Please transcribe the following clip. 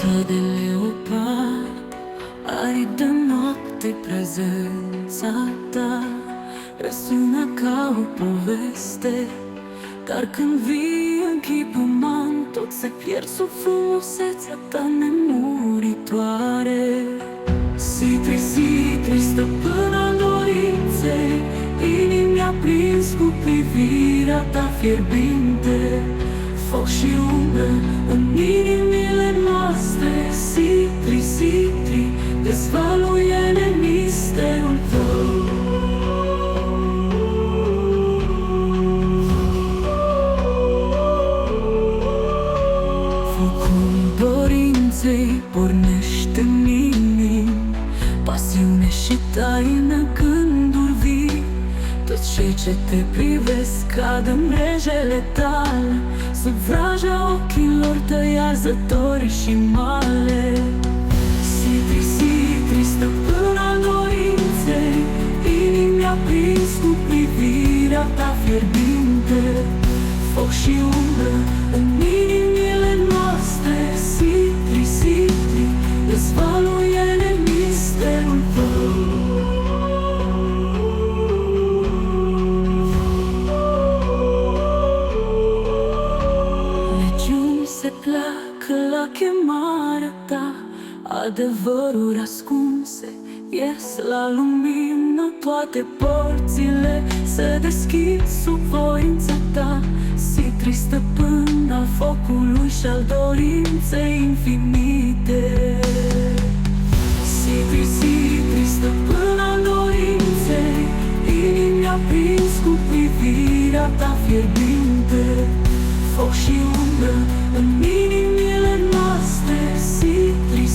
Viața de leopard, aripi de noapte, prezența ta răsună ca o poveste. Dar când vii în chip uman, tot se pierd sub frumusețea ta nemuritoare. Sitri, stăpâna dorinței, inimi aprins cu privirea ta fierbinte. Foc și umbră în inimile noastre. Sitri, dezvăluie-ne misterul tău. Focul dorinței pornește în inimi, pasiune și taină gânduri vii. Toți cei ce te privesc cad în mrejele tale, sub vraja ochilor tăi arzători și male. Sitri, stăpâna dorinței, inimi aprins cu privirea ta fierbinte. Foc și umbră în inimile noastre. Sitri, dezvăluie-ne misterul tău. Legiuni se pleacă la chemarea ta, adevăruri ascunse ies la lumină. Toate porțile se deschid sub voința ta. Sitri, stăpân al focului și al dorinței infinite. Sitri, stăpân al dorinței, inimi aprins cu privirea ta fierbinte. Foc și umbră în inimile noastre. Sitri,